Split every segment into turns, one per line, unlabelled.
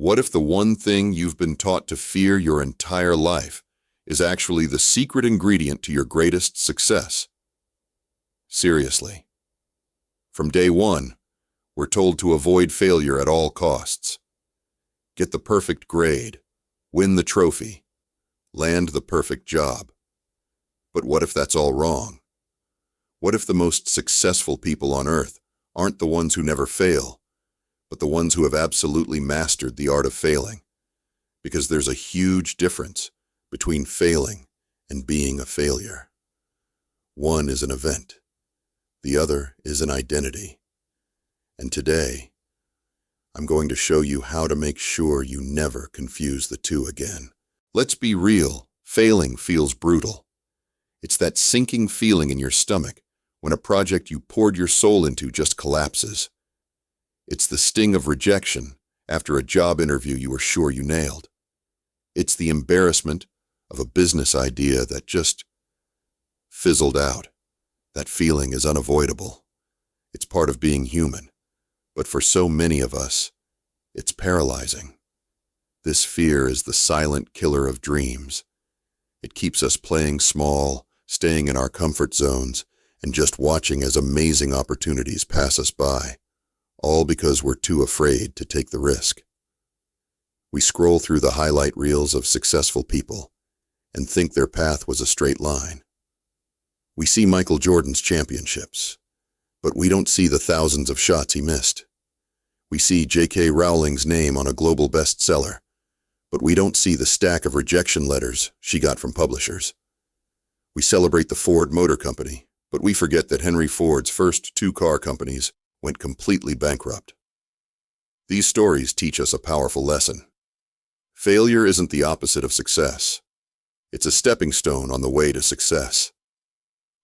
What if the one thing you've been taught to fear your entire life is actually the secret ingredient to your greatest success? Seriously. From day one, we're told to avoid failure at all costs. Get the perfect grade, win the trophy, land the perfect job. But what if that's all wrong? What if the most successful people on earth aren't the ones who never fail, but the ones who have absolutely mastered the art of failing? Because there's a huge difference between failing and being a failure. One is an event. The other is an identity. And today, I'm going to show you how to make sure you never confuse the two again. Let's be real, failing feels brutal. It's that sinking feeling in your stomach when a project you poured your soul into just collapses. It's the sting of rejection after a job interview you were sure you nailed. It's the embarrassment of a business idea that just fizzled out. That feeling is unavoidable. It's part of being human. But for so many of us, it's paralyzing. This fear is the silent killer of dreams. It keeps us playing small, staying in our comfort zones, and just watching as amazing opportunities pass us by, all because we're too afraid to take the risk. We scroll through the highlight reels of successful people and think their path was a straight line. We see Michael Jordan's championships, but we don't see the thousands of shots he missed. We see J.K. Rowling's name on a global bestseller, but we don't see the stack of rejection letters she got from publishers. We celebrate the Ford Motor Company, but we forget that Henry Ford's first 2 car companies went completely bankrupt. These stories teach us a powerful lesson. Failure isn't the opposite of success. It's a stepping stone on the way to success.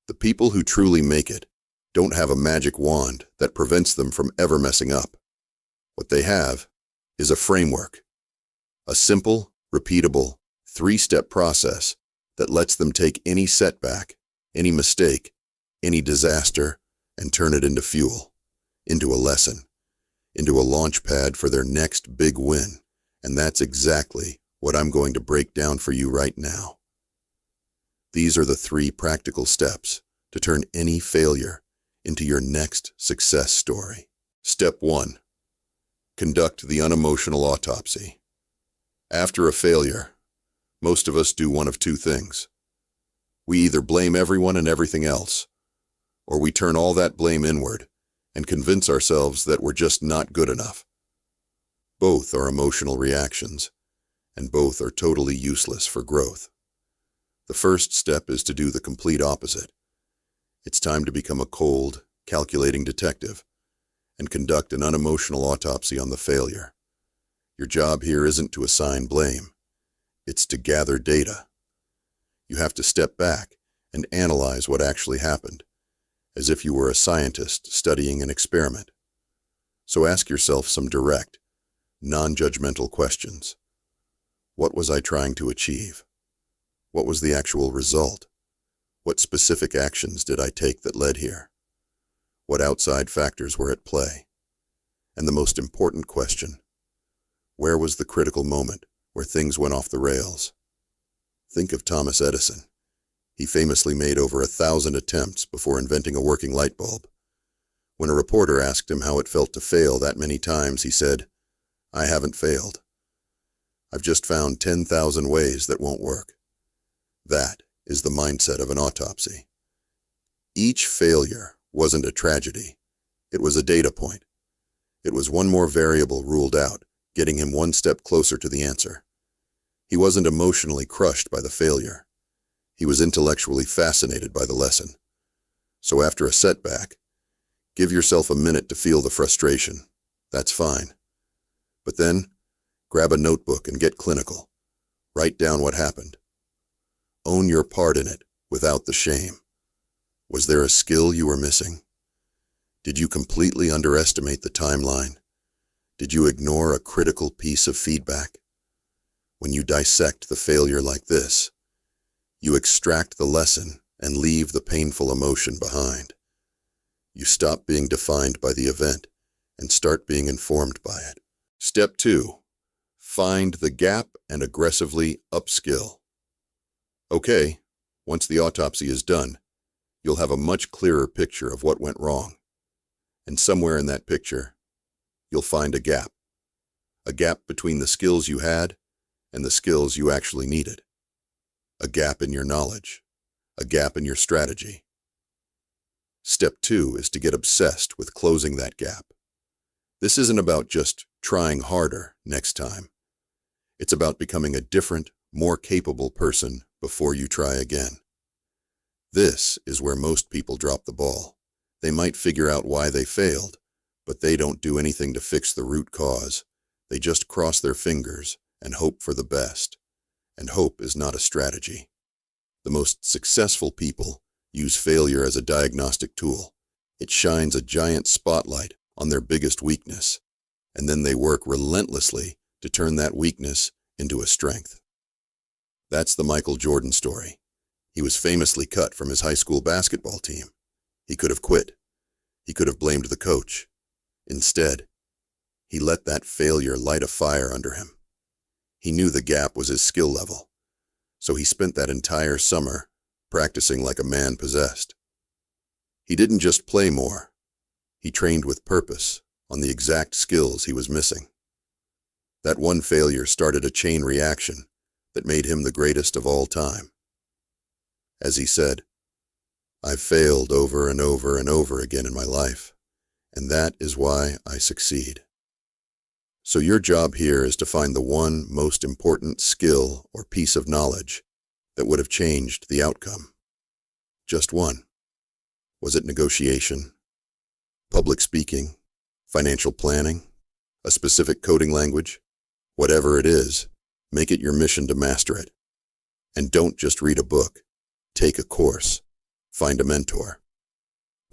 The people who truly make it don't have a magic wand that prevents them from ever messing up. What they have is a framework, a simple, repeatable, 3-step process that lets them take any setback, any mistake, any disaster, and turn it into fuel, into a lesson, into a launch pad for their next big win. And that's exactly what I'm going to break down for you right now. These are the 3 practical steps to turn any failure into your next success story. Step 1. Conduct the unemotional autopsy. After a failure, most of us do one of 2 things. We either blame everyone and everything else, or we turn all that blame inward and convince ourselves that we're just not good enough. Both are emotional reactions, and both are totally useless for growth. The first step is to do the complete opposite. It's time to become a cold, calculating detective and conduct an unemotional autopsy on the failure. Your job here isn't to assign blame. It's to gather data. You have to step back and analyze what actually happened, as if you were a scientist studying an experiment. So ask yourself some direct, non-judgmental questions. What was I trying to achieve? What was the actual result? What specific actions did I take that led here? What outside factors were at play? And the most important question, where was the critical moment where things went off the rails? Think of Thomas Edison. He famously made over 1,000 attempts before inventing a working light bulb. When a reporter asked him how it felt to fail that many times, he said, "I haven't failed. I've just found 10,000 ways that won't work." That is the mindset of an autopsy. Each failure wasn't a tragedy. It was a data point. It was one more variable ruled out, getting him one step closer to the answer. He wasn't emotionally crushed by the failure. He was intellectually fascinated by the lesson. So after a setback, give yourself a minute to feel the frustration. That's fine. But then, grab a notebook and get clinical. Write down what happened. Own your part in it without the shame. Was there a skill you were missing? Did you completely underestimate the timeline? Did you ignore a critical piece of feedback? When you dissect the failure like this, you extract the lesson and leave the painful emotion behind. You stop being defined by the event and start being informed by it. Step 2. Find the gap and aggressively upskill. Okay, once the autopsy is done, you'll have a much clearer picture of what went wrong. And somewhere in that picture, you'll find a gap between the skills you had and the skills you actually needed. A gap in your knowledge, a gap in your strategy. Step 2 is to get obsessed with closing that gap. This isn't about just trying harder next time. It's about becoming a different, more capable person before you try again. This is where most people drop the ball. They might figure out why they failed, but they don't do anything to fix the root cause. They just cross their fingers and hope for the best. And hope is not a strategy. The most successful people use failure as a diagnostic tool. It shines a giant spotlight on their biggest weakness, and then they work relentlessly to turn that weakness into a strength. That's the Michael Jordan story. He was famously cut from his high school basketball team. He could have quit. He could have blamed the coach. Instead, he let that failure light a fire under him. He knew the gap was his skill level, so he spent that entire summer practicing like a man possessed. He didn't just play more. He trained with purpose on the exact skills he was missing. That one failure started a chain reaction that made him the greatest of all time. As he said, "I've failed over and over and over again in my life, and that is why I succeed." So your job here is to find the one most important skill or piece of knowledge that would have changed the outcome. Just one. Was it negotiation, public speaking, financial planning, a specific coding language? Whatever it is, make it your mission to master it. And don't just read a book. Take a course. Find a mentor.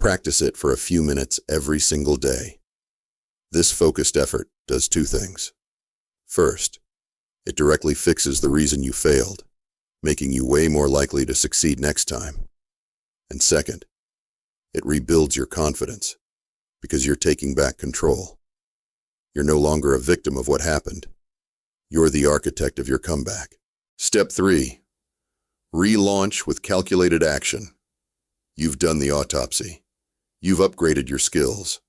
Practice it for a few minutes every single day. This focused effort does two things. First, it directly fixes the reason you failed, making you way more likely to succeed next time. And second, it rebuilds your confidence because you're taking back control. You're no longer a victim of what happened. You're the architect of your comeback. Step 3. Relaunch with calculated action. You've done the autopsy. You've upgraded your skills.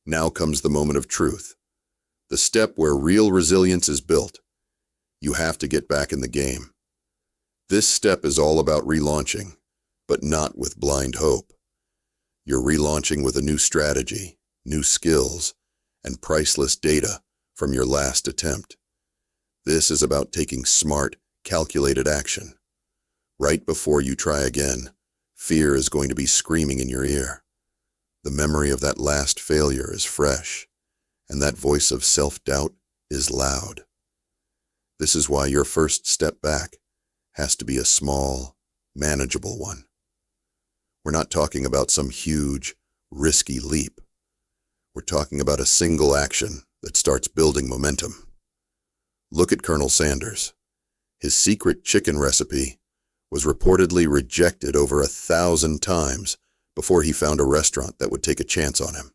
Now comes the moment of truth. The step where real resilience is built. You have to get back in the game. This step is all about relaunching, but not with blind hope. You're relaunching with a new strategy, new skills, and priceless data from your last attempt. This is about taking smart, calculated action. Right before you try again, fear is going to be screaming in your ear. The memory of that last failure is fresh, and that voice of self-doubt is loud. This is why your first step back has to be a small, manageable one. We're not talking about some huge, risky leap. We're talking about a single action that starts building momentum. Look at Colonel Sanders. His secret chicken recipe was reportedly rejected over 1,000 times before he found a restaurant that would take a chance on him.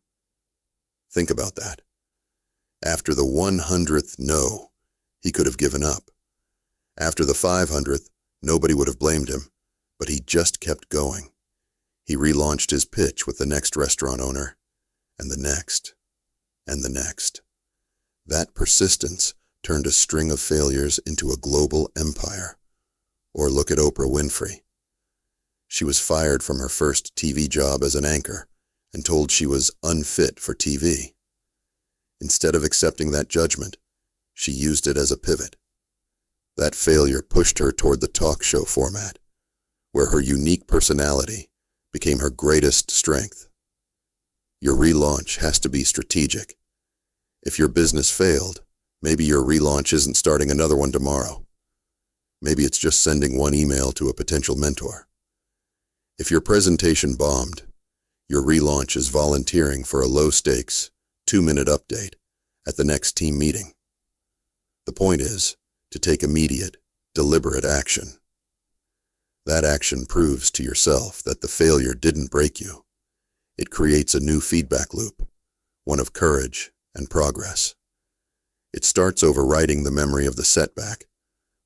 Think about that. After the 100th no, he could have given up. After the 500th, nobody would have blamed him, but he just kept going. He relaunched his pitch with the next restaurant owner, and the next, and the next. That persistence turned a string of failures into a global empire. Or look at Oprah Winfrey. She was fired from her first TV job as an anchor and told she was unfit for TV. Instead of accepting that judgment, she used it as a pivot. That failure pushed her toward the talk show format, where her unique personality became her greatest strength. Your relaunch has to be strategic. If your business failed, maybe your relaunch isn't starting another one tomorrow. Maybe it's just sending one email to a potential mentor. If your presentation bombed, your relaunch is volunteering for a low-stakes, 2-minute update at the next team meeting. The point is to take immediate, deliberate action. That action proves to yourself that the failure didn't break you. It creates a new feedback loop, one of courage and progress. It starts overwriting the memory of the setback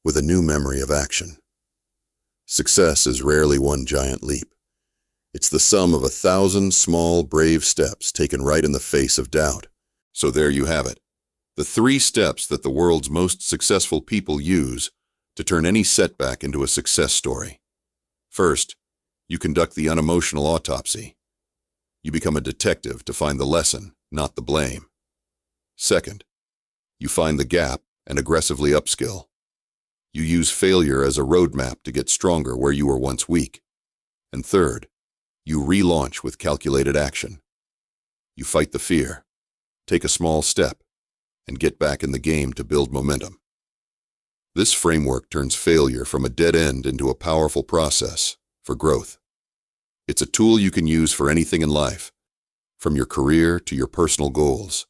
with a new memory of action. Success is rarely one giant leap. It's the sum of 1,000 small, brave steps taken right in the face of doubt. So there you have it. The 3 steps that the world's most successful people use to turn any setback into a success story. First, you conduct the unemotional autopsy. You become a detective to find the lesson, not the blame. Second, you find the gap and aggressively upskill. You use failure as a roadmap to get stronger where you were once weak. And third, you relaunch with calculated action. You fight the fear, take a small step, and get back in the game to build momentum. This framework turns failure from a dead end into a powerful process for growth. It's a tool you can use for anything in life, from your career to your personal goals.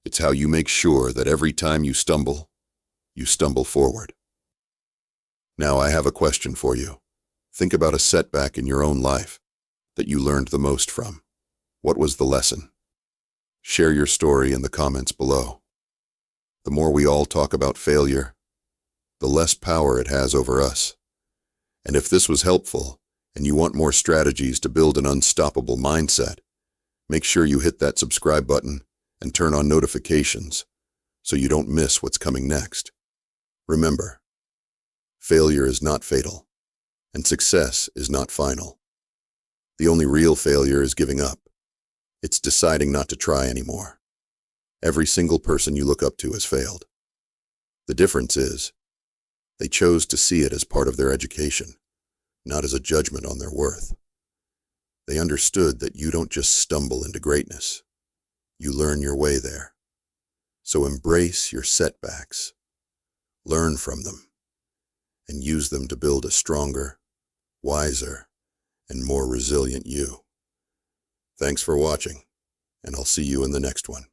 It's how you make sure that every time you stumble forward. Now I have a question for you. Think about a setback in your own life that you learned the most from. What was the lesson? Share your story in the comments below. The more we all talk about failure, the less power it has over us. And if this was helpful, and you want more strategies to build an unstoppable mindset, make sure you hit that subscribe button and turn on notifications so you don't miss what's coming next. Remember, failure is not fatal, and success is not final. The only real failure is giving up. It's deciding not to try anymore. Every single person you look up to has failed. The difference is, they chose to see it as part of their education, not as a judgment on their worth. They understood that you don't just stumble into greatness. You learn your way there. So embrace your setbacks, learn from them, and use them to build a stronger, wiser, and more resilient you. Thanks for watching, and I'll see you in the next one.